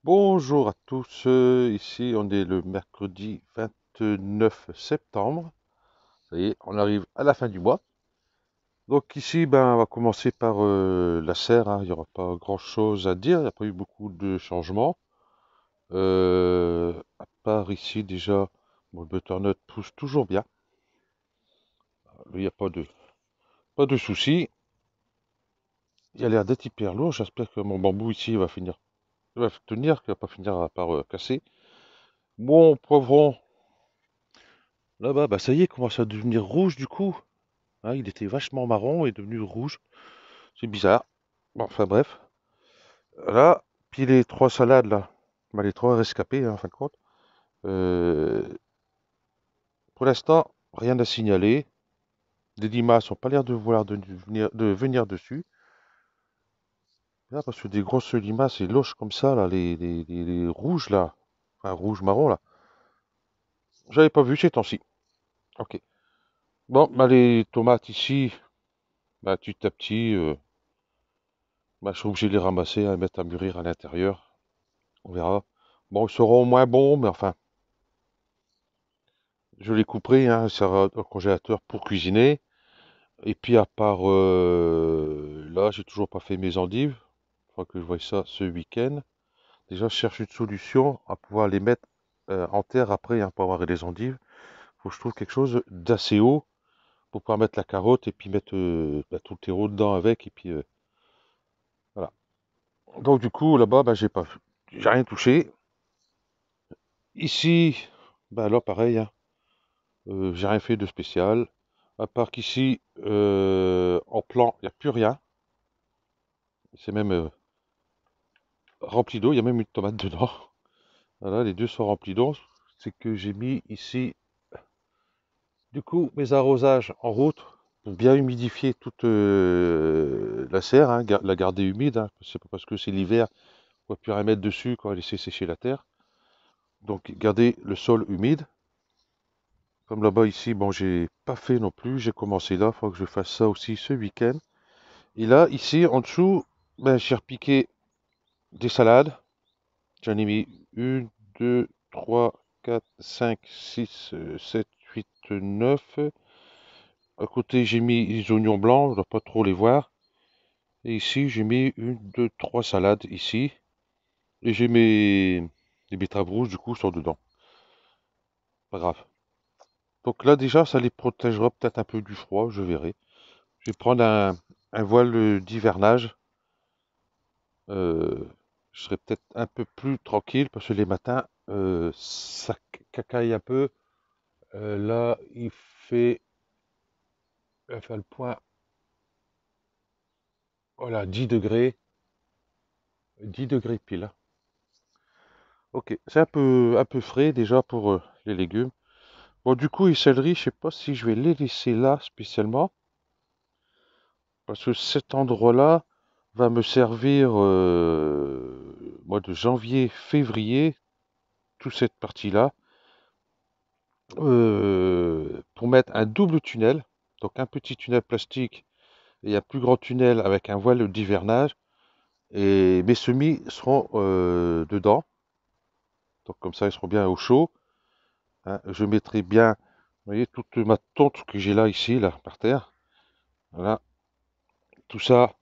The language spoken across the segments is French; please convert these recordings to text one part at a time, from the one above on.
Bonjour à tous, ici on est le mercredi 29 septembre, ça y est, on arrive à la fin du mois. Donc ici, on va commencer par la serre, hein. Il n'y aura pas grand-chose à dire, il n'y a pas eu beaucoup de changements. À part ici déjà, bon, le butternut pousse toujours bien, il n'y a pas de souci. Il a l'air d'être hyper lourd, j'espère que mon bambou ici va tenir, qu'il va pas finir par casser. Mon poivron, là-bas, bah ça y est, commence à devenir rouge du coup. Hein, il était vachement marron et devenu rouge. C'est bizarre. Bon, enfin bref. Là, puis les trois salades là, les trois rescapés hein, en fin de compte. Euh, pour l'instant, rien à signaler. Les limaces n'ont pas l'air de venir dessus. Là, parce que des grosses limaces et loches comme ça, là, les rouges là, enfin rouge marron là, j'avais pas vu ces temps-ci. Ok. Bon, les tomates ici, petit à petit, je suis obligé de les ramasser, hein, et mettre à mûrir à l'intérieur. On verra. Bon, ils seront moins bons, mais enfin, je les couperai, hein, ça va au congélateur pour cuisiner. Et puis à part là, j'ai toujours pas fait mes endives. Il faudra que je voie ça ce week-end. Déjà, je cherche une solution à pouvoir les mettre en terre après, hein, pour avoir les endives. Faut que je trouve quelque chose d'assez haut pour pouvoir mettre la carotte et puis mettre tout le terreau dedans avec. Et puis voilà. Donc du coup, là-bas, j'ai rien touché. Ici, là pareil, hein, j'ai rien fait de spécial. À part qu'ici, en plan, il n'y a plus rien. C'est même rempli d'eau. Il y a même une tomate dedans. Voilà, les deux sont remplis d'eau. C'est que j'ai mis ici, du coup, mes arrosages en route pour bien humidifier toute la serre, hein, la garder humide, hein. C'est pas parce que c'est l'hiver qu'on va plus rien mettre dessus qu'on va laisser sécher la terre. Donc, garder le sol humide. Comme là-bas, ici, bon, j'ai pas fait non plus. J'ai commencé là. Il faut que je fasse ça aussi ce week-end. Et là, ici, en dessous, j'ai repiqué des salades. J'en ai mis une, 2, 3, 4, 5, 6, 7, 8, 9. À côté, j'ai mis les oignons blancs, je ne dois pas trop les voir. Et ici, j'ai mis une, deux, trois salades ici. Et j'ai mes les betteraves rouges, du coup, sont dedans. Pas grave. Donc là, déjà, ça les protégera peut-être un peu du froid, je verrai. Je vais prendre un voile d'hivernage. Euh, je serai peut-être un peu plus tranquille parce que les matins, ça cacaille un peu. Là, fait, il va faire le point, voilà, 10 degrés, 10 degrés pile. Ok, c'est un peu frais déjà pour les légumes. Bon, du coup, les céleris, je sais pas si je vais les laisser là spécialement, parce que cet endroit-là va me servir mois de janvier, février, toute cette partie-là, pour mettre un double tunnel, donc un petit tunnel plastique et un plus grand tunnel avec un voile d'hivernage, et mes semis seront dedans, donc comme ça ils seront bien au chaud, hein. Je mettrai bien, vous voyez, toute ma tonte que j'ai là, ici, là, par terre, voilà, tout ça,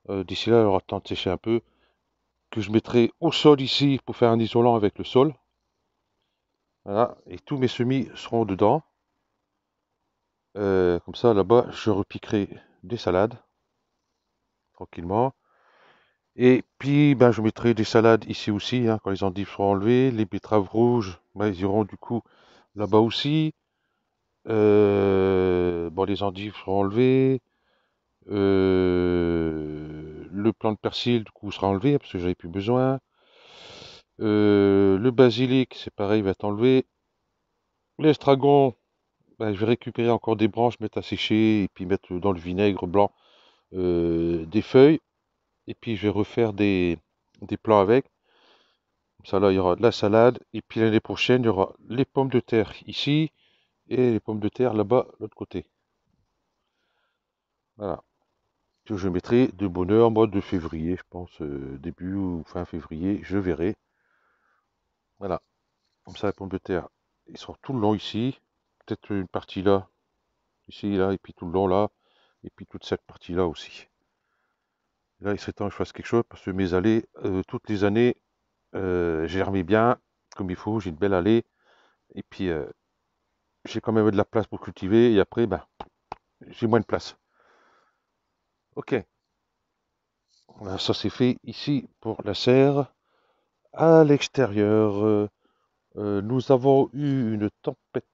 d'ici là, il aura le temps de sécher un peu, que je mettrai au sol ici pour faire un isolant avec le sol, voilà, et tous mes semis seront dedans. Comme ça, là-bas, je repiquerai des salades, tranquillement. Et puis, je mettrai des salades ici aussi, hein, quand les endives seront enlevées. Les betteraves rouges, ils iront du coup là-bas aussi. Bon, les endives seront enlevées. Le plant de persil, du coup, sera enlevé parce que j'avais plus besoin. Le basilic, c'est pareil, va être enlevé. L'estragon, je vais récupérer encore des branches, mettre à sécher et puis mettre dans le vinaigre blanc des feuilles. Et puis je vais refaire des plans avec. Comme ça là, il y aura de la salade. Et puis l'année prochaine, il y aura les pommes de terre ici et les pommes de terre là-bas, l'autre côté. Voilà. que je mettrai de bonne heure, mois de février, je pense, début ou fin février, je verrai. Voilà, comme ça, les pommes de terre, ils sont tout le long ici, peut-être une partie là, ici, là, et puis tout le long là, et puis toute cette partie-là aussi. Là, il serait temps que je fasse quelque chose parce que mes allées, toutes les années, germé bien, comme il faut, j'ai une belle allée, et puis j'ai quand même de la place pour cultiver, et après, ben, j'ai moins de place. Ok, voilà, ça c'est fait ici pour la serre. À l'extérieur, nous avons eu une tempête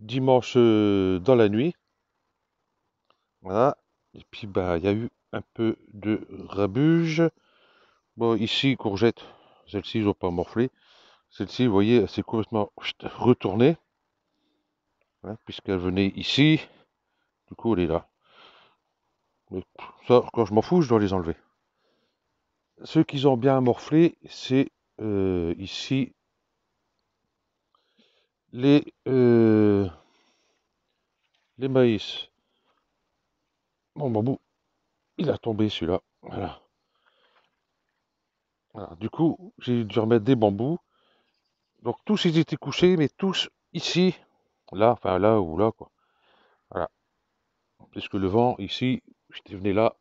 dimanche dans la nuit. Voilà. Et puis bah il y a eu un peu de rabuge. Bon ici courgette, celle-ci ils n'ont pas morflé. Celle-ci, vous voyez, elle s'est complètement retournée, hein, puisqu'elle venait ici. Du coup elle est là. Mais ça, quand je m'en fous, je dois les enlever. Ceux qui ont bien morflé, c'est ici les, euh, les maïs. Bon bambou, il a tombé celui-là. Voilà. Voilà. Du coup, j'ai dû remettre des bambous. Donc tous ils étaient couchés, mais tous ici, là, enfin là ou là, quoi. Voilà. Puisque le vent, ici, j'étais venu là,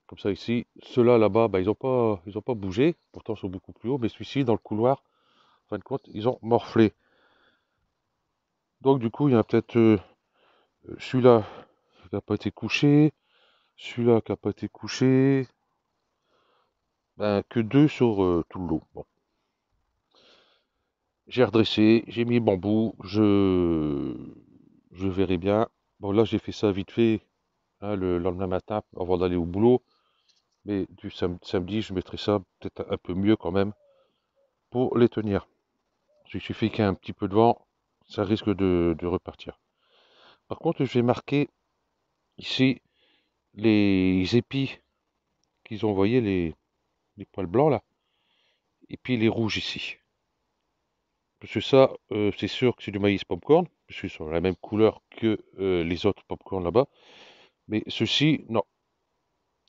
comme ça ici. Ceux-là là-bas, bah, ils ont pas bougé. Pourtant, ils sont beaucoup plus hauts. Mais celui-ci, dans le couloir, en fin de compte, ils ont morflé. Donc du coup, il y en a peut-être celui-là qui n'a pas été couché, celui-là qui n'a pas été couché. Ben, que deux sur tout le lot. Bon. J'ai redressé, j'ai mis bambou, je verrai bien. Bon, là, j'ai fait ça vite fait, hein, le lendemain matin, avant d'aller au boulot. Mais du samedi, je mettrai ça peut-être un peu mieux quand même pour les tenir. Il suffit qu'il y ait un petit peu de vent, ça risque de repartir. Par contre, je vais marquer ici les épis qu'ils ont envoyés, les poils blancs là, et puis les rouges ici. Parce que ça, c'est sûr que c'est du maïs popcorn, parce qu'ils sont la même couleur que les autres popcorn là-bas. Mais ceux-ci, non.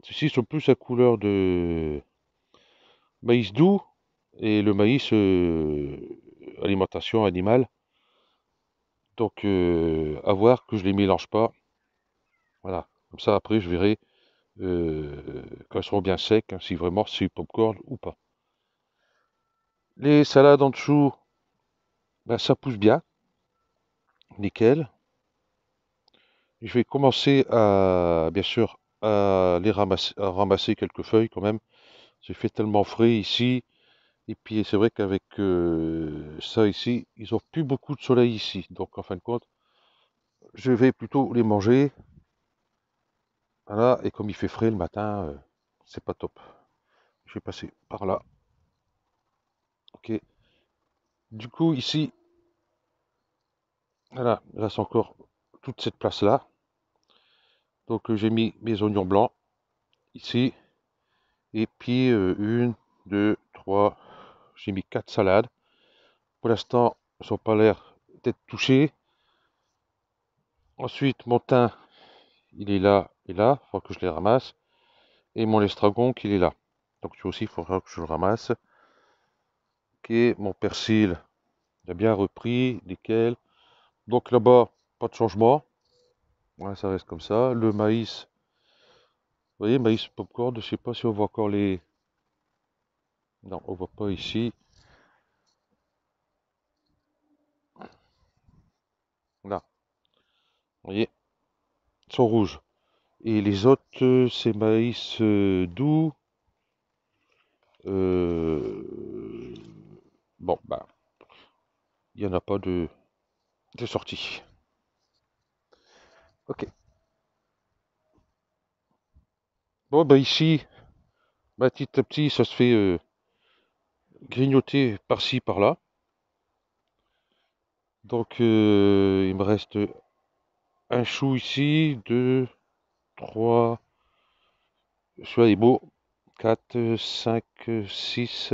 Ceux-ci sont plus la couleur de maïs doux et le maïs alimentation animale. Donc, à voir que je les mélange pas. Voilà. Comme ça, après, je verrai quand ils seront bien secs, hein, si vraiment c'est du popcorn ou pas. Les salades en dessous, ben, ça pousse bien. Nickel. Je vais commencer à, bien sûr, à ramasser quelques feuilles quand même. J'ai fait tellement frais ici. Et puis c'est vrai qu'avec ça ici, ils ont plus beaucoup de soleil ici. Donc en fin de compte, je vais plutôt les manger. Voilà, et comme il fait frais le matin, c'est pas top. Je vais passer par là. Ok. Du coup ici, voilà, il reste encore toute cette place-là. Donc j'ai mis mes oignons blancs ici. Et puis une, deux, trois. J'ai mis quatre salades. Pour l'instant, ils n'ont pas l'air d'être touchés. Ensuite, mon thym, il est là et là. Il faut que je les ramasse. Et mon estragon qui est là. Donc lui aussi, il faudra que je le ramasse. Ok, mon persil, il a bien repris, nickel. Donc là-bas, pas de changement. Ouais, ça reste comme ça. Le maïs, vous voyez, maïs popcorn, je sais pas si on voit encore les... Non, on voit pas ici. Là, vous voyez, ils sont rouges. Et les autres, c'est maïs doux. Euh, Bon, bah, il n'y en a pas de sortie. Ok. Bon, bah ici, bah, petit à petit, ça se fait grignoter par-ci, par-là. Donc, il me reste un chou ici, deux, trois, celui-là est beau, 4, 5, 6,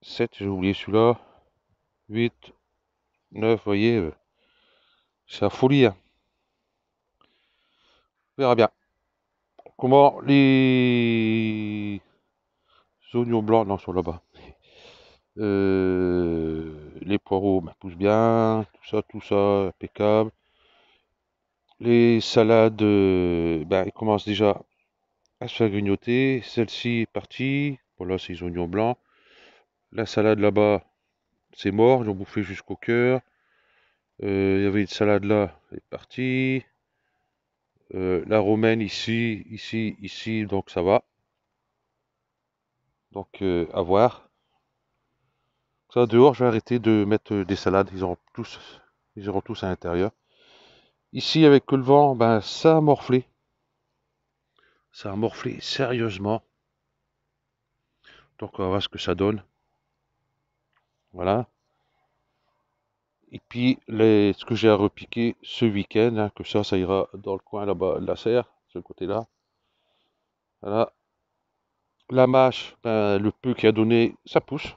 7, j'ai oublié celui-là, 8, 9, vous voyez, C'est la folie, hein. On verra bien. Comment les oignons blancs, non, sont là-bas. Les poireaux bah, poussent bien, tout ça, impeccable. Les salades, bah, elles commencent déjà à se faire grignoter. Celle-ci est partie. Voilà, c'est les oignons blancs. La salade là-bas, c'est mort, ils ont bouffé jusqu'au cœur. Il y avait une salade là, elle est partie. La romaine ici, donc ça va. Donc à voir. Ça dehors, je vais arrêter de mettre des salades, ils auront tous à l'intérieur. Ici avec le vent, ben ça a morflé sérieusement. Donc on va voir ce que ça donne. Voilà. Et puis ce que j'ai à repiquer ce week-end, hein, que ça ira dans le coin là-bas de la serre, ce côté-là. Voilà. La mâche, ben, le peu qu'il a donné, ça pousse.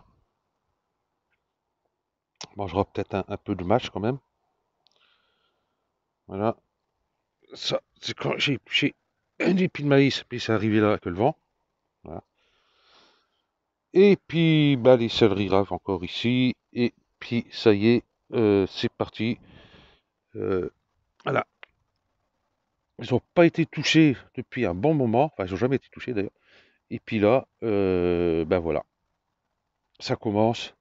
On mangera peut-être un peu de mâche quand même. Voilà. Ça, c'est quand j'ai un épi de maïs, puis c'est arrivé là avec le vent. Voilà. Et puis, bah, les céleris raves encore ici. Et puis, ça y est, c'est parti. Euh, voilà. Ils n'ont pas été touchés depuis un bon moment. Enfin, ils n'ont jamais été touchés d'ailleurs. Et puis là, ben voilà. Ça commence.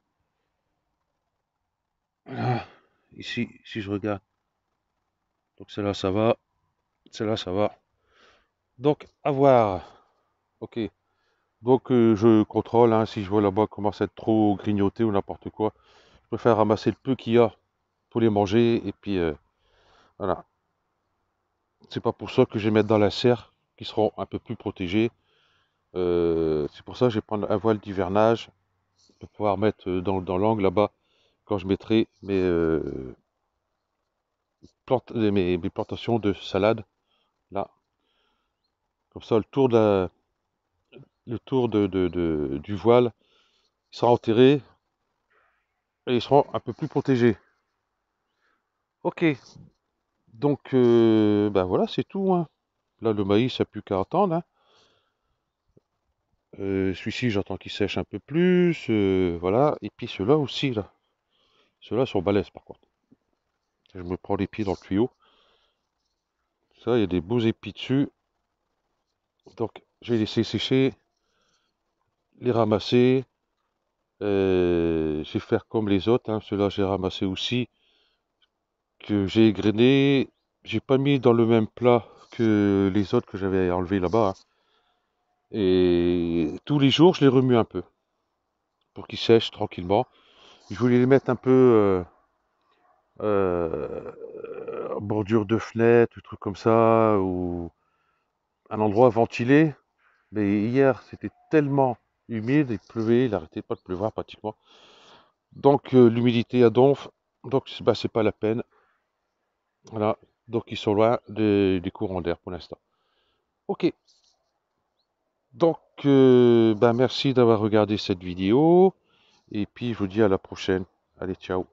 Voilà. Ici, si je regarde. Donc, celle-là, ça va. Celle-là, ça va. Donc, à voir. Ok. Donc, je contrôle. Hein, si je vois là-bas commence à être trop grignoté ou n'importe quoi, je préfère ramasser le peu qu'il y a pour les manger. Et puis, voilà. C'est pas pour ça que je vais mettre dans la serre, qui seront un peu plus protégés. C'est pour ça que je vais prendre un voile d'hivernage pour pouvoir mettre dans l'angle là-bas quand je mettrai mes plantations de salade là. Comme ça, le tour du voile il sera enterré et ils seront un peu plus protégés. Ok, donc ben voilà, c'est tout, hein. Là, le maïs, il n'y a plus qu'à attendre, hein. Celui-ci, j'entends qu'il sèche un peu plus. Voilà. Et puis ceux-là aussi, là. Ceux-là sont balèzes, par contre. Je me prends les pieds dans le tuyau. Ça, il y a des beaux épis dessus. Donc, je vais laisser sécher, les ramasser. Je vais faire comme les autres, hein. Ceux-là, j'ai ramassé aussi, que j'ai égrené. J'ai pas mis dans le même plat que les autres que j'avais enlevés là-bas, hein. Et tous les jours, je les remue un peu pour qu'ils sèchent tranquillement. Je voulais les mettre un peu en bordure de fenêtre, trucs comme ça, ou un endroit ventilé. Mais hier, c'était tellement humide, il pleuvait, il n'arrêtait pas de pleuvoir pratiquement. Donc l'humidité à donf, donc bah, c'est pas la peine. Voilà, donc ils sont loin des courants d'air pour l'instant. Ok, donc bah, merci d'avoir regardé cette vidéo, et puis je vous dis à la prochaine. Allez, ciao.